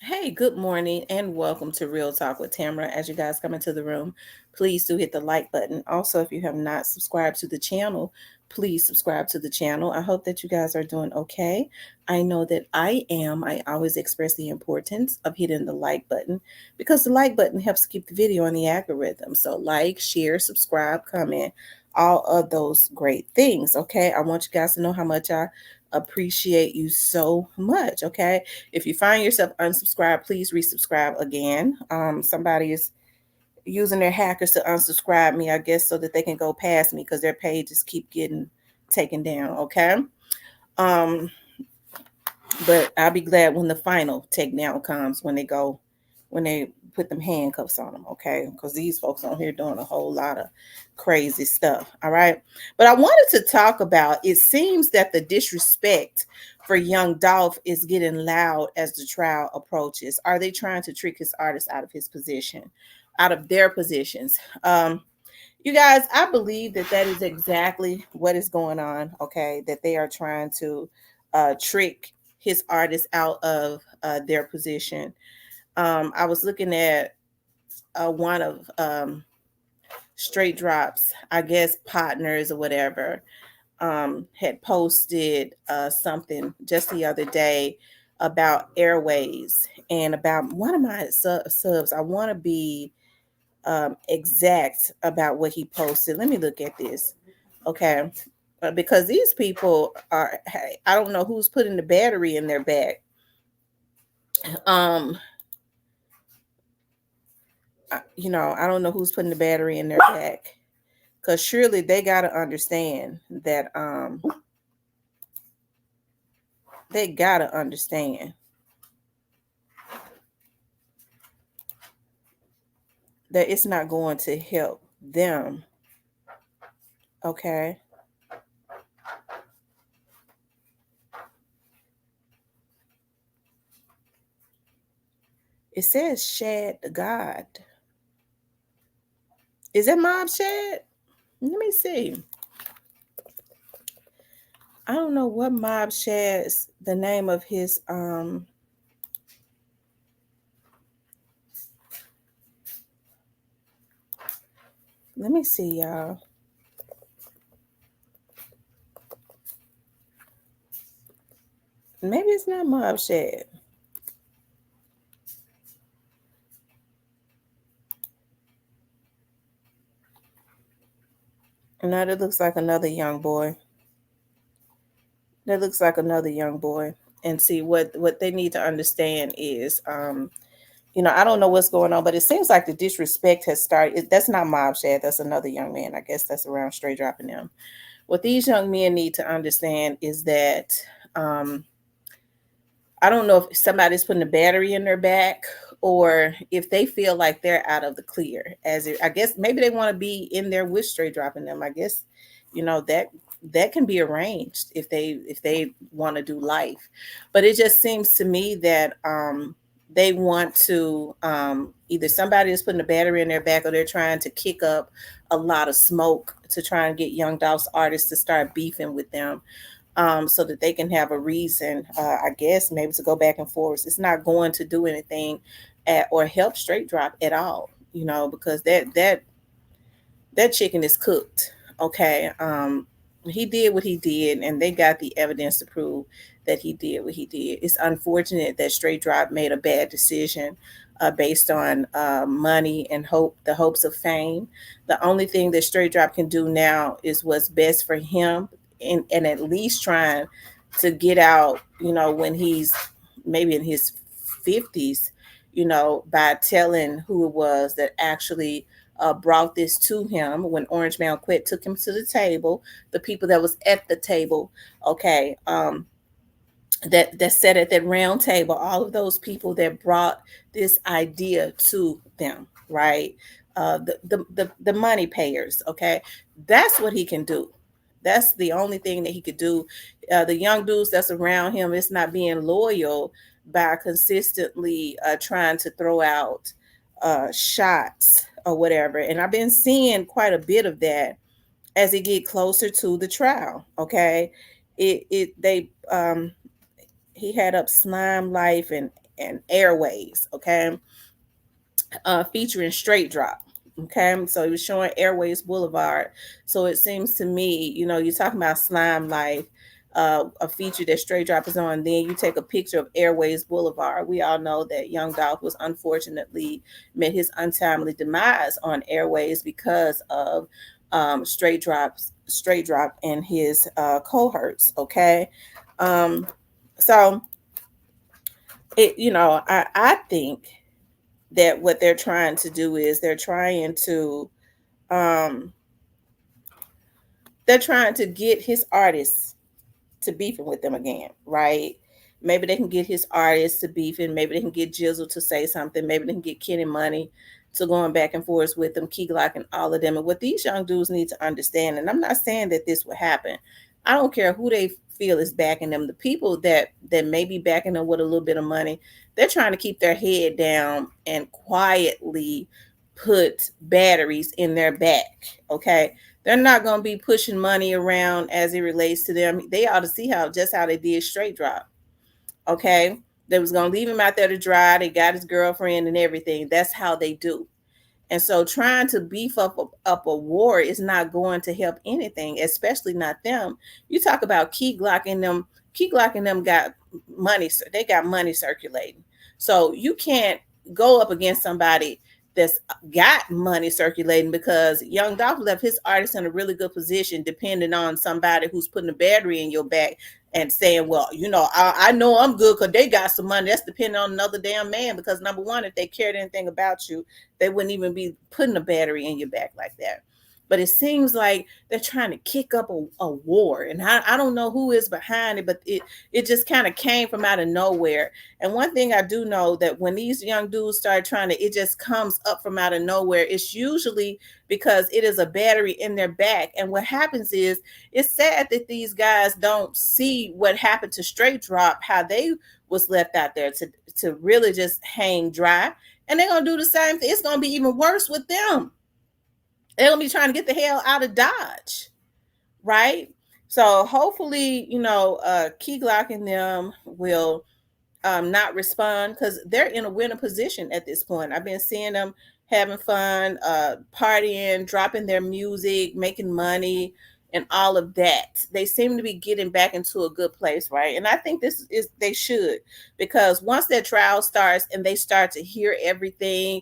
Hey, good morning and welcome to Real Talk with Tamara. As you guys come into the room, please do hit the like button. Also, if you have not subscribed to the channel, please subscribe to the channel. I hope that you guys are doing okay. I know that I am. I always express the importance of hitting the like button because the like button helps keep the video on the algorithm. So, like, share, subscribe, comment, all of those great things. Okay. I want you guys to know how much I appreciate you so much. Okay. If you find yourself unsubscribed, please resubscribe again. Somebody is using their hackers to unsubscribe me, I guess, so that they can go past me because their pages keep getting taken down. Okay. Um, but I'll be glad when the final takedown comes when they put them handcuffs on them. Okay. Because these folks on here doing a whole lot of crazy stuff. All right. But I wanted to talk about it seems that the disrespect for young Dolph is getting loud as the trial approaches. Are they trying to trick his artist out of his position, out of their positions? You guys, I believe that that is exactly what is going on. Okay, that they are trying to trick his artists out of their position. I was looking at one of Straight Drops, I guess partners or whatever, had posted something just the other day about airways and about one of my subs. I want to be exact about what he posted. Let me look at this. Okay. Because these people are, hey, I don't know who's putting the battery in their back. Um, I don't know who's putting the battery in their back. Because surely they got to understand that, they got to understand that it's not going to help them. Okay. It says Shad the God. Is that Mob Shad? Let me see. I don't know what Mob Shad's the name of his let me see, y'all. Maybe it's not Mob Shad. No, that looks like another young boy. That looks like another young boy. And see what they need to understand is I don't know what's going on, but it seems like the disrespect has started. That's not Mob Shad. That's another young man. I guess that's around straight dropping them. What these young men need to understand is that um, I don't know if somebody's putting a battery in their back or if they feel like they're out of the clear. I guess maybe they want to be in there with straight dropping them. I guess that can be arranged if they want to do life. But it just seems to me that they want to either somebody is putting a battery in their back or they're trying to kick up a lot of smoke to try and get Young Dolph's artists to start beefing with them, so that they can have a reason, I guess, maybe to go back and forth. It's not going to do anything or help straight drop at all, because that chicken is cooked. Okay. He did what he did, and they got the evidence to prove that he did what he did. It's unfortunate that straight drop made a bad decision based on money and the hopes of fame. The only thing that straight drop can do now is what's best for him, and at least trying to get out, when he's maybe in his 50s, by telling who it was that actually brought this to him when Orange Man quit, took him to the table, the people that was at the table, okay, that sat at that round table, all of those people that brought this idea to them, right? The money payers, okay, that's what he can do. That's the only thing that he could do. The young dudes that's around him, it's not being loyal by consistently trying to throw out shots or whatever. And I've been seeing quite a bit of that as it get closer to the trial. Okay, it they he had up Slime Life and and Airways, okay, featuring Straight Drop. Okay, so he was showing Airways Boulevard. So it seems to me, you're talking about Slime Life, a feature that Straight Drop is on. Then you take a picture of Airways Boulevard. We all know that Youngdolph was unfortunately met his untimely demise on Airways because of Straight Drop and his cohorts. Okay, um, so I think that what they're trying to do is um they're trying to get his artists to beefing with them again, right? Maybe they can get his artists to beefing. Maybe they can get Jizzle to say something. Maybe they can get Kenny Money to going back and forth with them, Key Glock and all of them. And what these young dudes need to understand, and I'm not saying that this will happen. I don't care who they feel is backing them. The people that may be backing them with a little bit of money, they're trying to keep their head down and quietly put batteries in their back. Okay, they're not going to be pushing money around as it relates to them. They ought to see how they did Straight Drop. Okay, they was going to leave him out there to dry. They got his girlfriend and everything. That's how they do. And so trying to beef up a war is not going to help anything, especially not them. You talk about Key Glock and them. Key Glock and them got money. They got money circulating. So you can't go up against somebody that's got money circulating, because Young Dolph left his artist in a really good position, depending on somebody who's putting a battery in your back and saying, well, I know I'm good because they got some money. That's depending on another damn man, because number one, if they cared anything about you, they wouldn't even be putting a battery in your back like that. But it seems like they're trying to kick up a war. And I don't know who is behind it, but it just kind of came from out of nowhere. And one thing I do know, that when these young dudes start trying to, it just comes up from out of nowhere. It's usually because it is a battery in their back. And what happens is, it's sad that these guys don't see what happened to Straight Drop, how they was left out there to really just hang dry. And they're going to do the same thing. It's going to be even worse with them. They're going to be trying to get the hell out of Dodge, right? So hopefully, Key Glock and them will not respond, because they're in a winning position at this point. I've been seeing them having fun, partying, dropping their music, making money, and all of that. They seem to be getting back into a good place, right? And I think they should, because once their trial starts and they start to hear everything,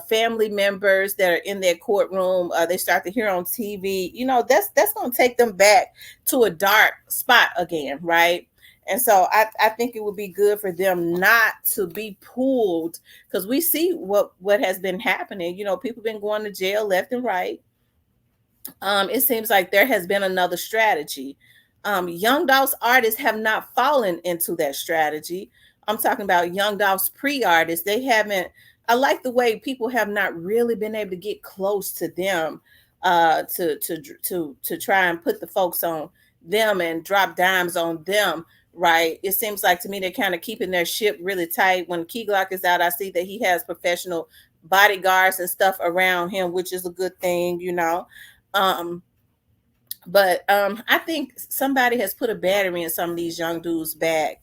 family members that are in their courtroom, they start to hear on TV, that's going to take them back to a dark spot again, right? And so I think it would be good for them not to be pulled, because we see what has been happening. People been going to jail left and right. It seems like there has been another strategy. Youngdolph's artists have not fallen into that strategy. I'm talking about Youngdolph's pre-artists. They haven't. I like the way people have not really been able to get close to them, to try and put the folks on them and drop dimes on them. Right? It seems like to me they're kind of keeping their ship really tight. When Key Glock is out, I see that he has professional bodyguards and stuff around him, which is a good thing. Um, but I think somebody has put a battery in some of these young dudes' back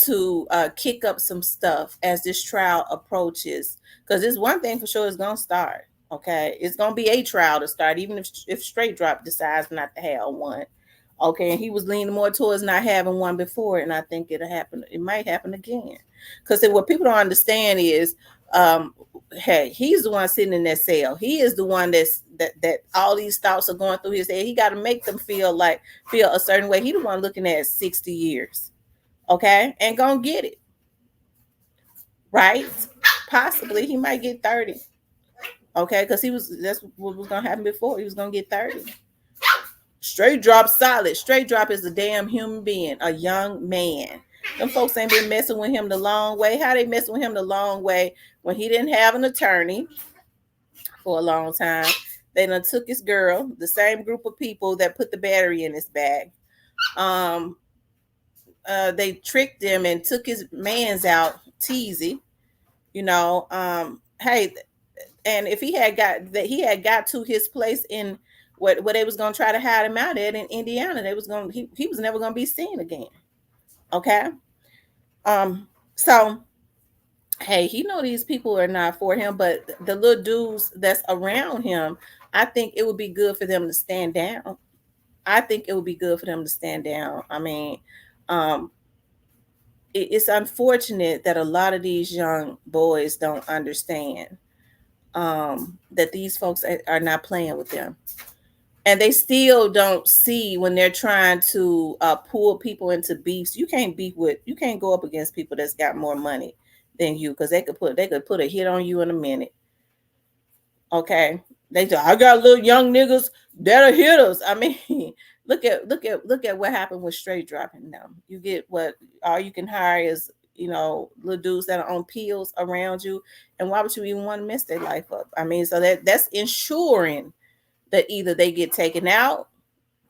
to kick up some stuff as this trial approaches. Because it's one thing for sure, it's gonna start. Okay, it's gonna be a trial to start, even if Straight Drop decides not to have one. Okay, and he was leaning more towards not having one before, and I think it'll happen. It might happen again. Because what people don't understand is, um, hey, he's the one sitting in that cell. He is the one that all these thoughts are going through his head. He got to make them feel a certain way. He the one looking at 60 years, okay, and gonna get it, right? Possibly he might get 30, okay, because that's what was gonna happen before. He was gonna get 30. Straight Drop solid. Straight Drop is a damn human being, a young man. Them folks ain't been messing with him the long way. How they messing with him the long way when he didn't have an attorney for a long time? They done took his girl, the same group of people that put the battery in his bag. They tricked him and took his mans out, Teasy. Hey, and if he had got to his place in what they was gonna try to hide him out at in Indiana, he was never gonna be seen again. Okay. So hey, he know these people are not for him, but the little dudes that's around him, I think it would be good for them to stand down. I think it would be good for them to stand down. I mean, um, it's unfortunate that a lot of these young boys don't understand that these folks are not playing with them, and they still don't see when they're trying to pull people into beefs. You can't go up against people that's got more money than you, because they could put a hit on you in a minute. Okay, they say, I got little young niggas that'll hit us. I mean, look at what happened with straight dropping them. You get what all you can hire is, little dudes that are on pills around you, and why would you even want to mess their life up? I mean, so that's ensuring that either they get taken out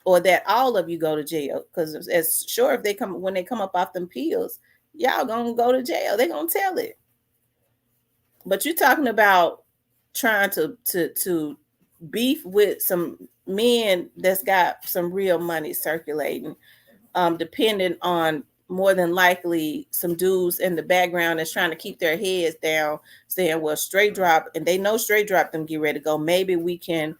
or that all of you go to jail. Because as sure if they come when they come up off them pills, y'all gonna go to jail. They gonna tell it. But you're talking about trying to beef with some men that's got some real money circulating, depending on more than likely some dudes in the background that's trying to keep their heads down, saying, well, straight drop, and they know straight drop them get ready to go. Maybe we can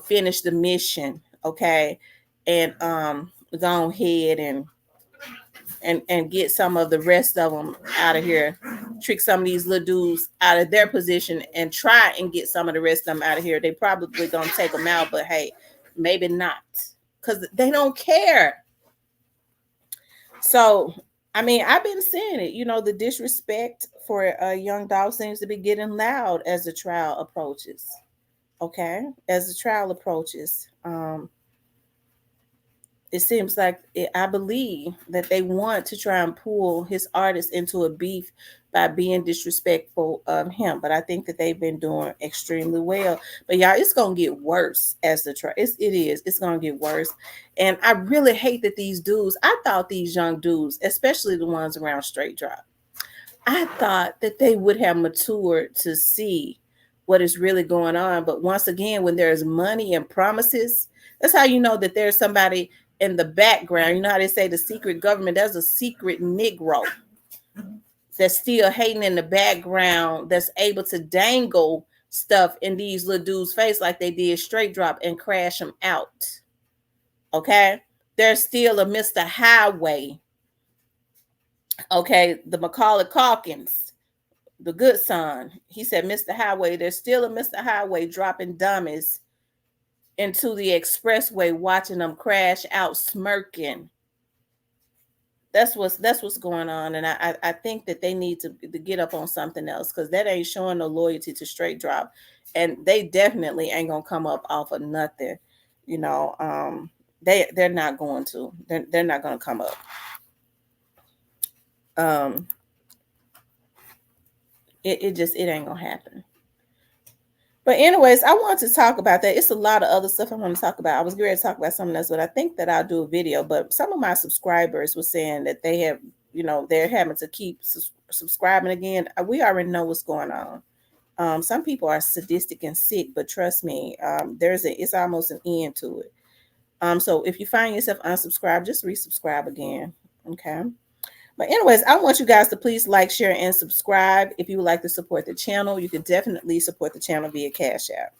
finish the mission, okay, and go ahead and get some of the rest of them out of here, trick some of these little dudes out of their position and try and get some of the rest of them out of here. They probably gonna take them out, but hey, maybe not, because they don't care. So I mean, I've been seeing it. The disrespect for Youngdolph seems to be getting loud as the trial approaches. Okay, as the trial approaches, it seems like I believe that they want to try and pull his artist into a beef by being disrespectful of him. But I think that they've been doing extremely well. But y'all, it's gonna get worse as the trial. It's gonna get worse. And I really hate that these dudes. I thought these young dudes, especially the ones around Straight Drop, I thought that they would have matured to see what is really going on. But once again, when there's money and promises, that's how you know that there's somebody in the background. You know how they say the secret government? There's a secret Negro that's still hating in the background, that's able to dangle stuff in these little dudes' face like they did Straight Drop and crash them out. Okay? There's still a Mr. Highway. Okay, the Macaulay Calkins, the good son, he said, Mr. Highway, there's still a Mr. Highway dropping dummies into the expressway, watching them crash out smirking. That's what's going on. And I think that they need to get up on something else, because that ain't showing no loyalty to Straight Drop. And they definitely ain't gonna come up off of nothing. They're not going to. They're not gonna come up. It ain't gonna happen. But anyways, I want to talk about that. It's a lot of other stuff I want to talk about. I was going to talk about something else, but I think that I'll do a video. But some of my subscribers were saying that they have, they're having to keep subscribing again. We already know what's going on. Some people are sadistic and sick, but trust me, it's almost an end to it. So if you find yourself unsubscribed, just resubscribe again. Okay. But anyways, I want you guys to please like, share, and subscribe. If you would like to support the channel, you can definitely support the channel via Cash App.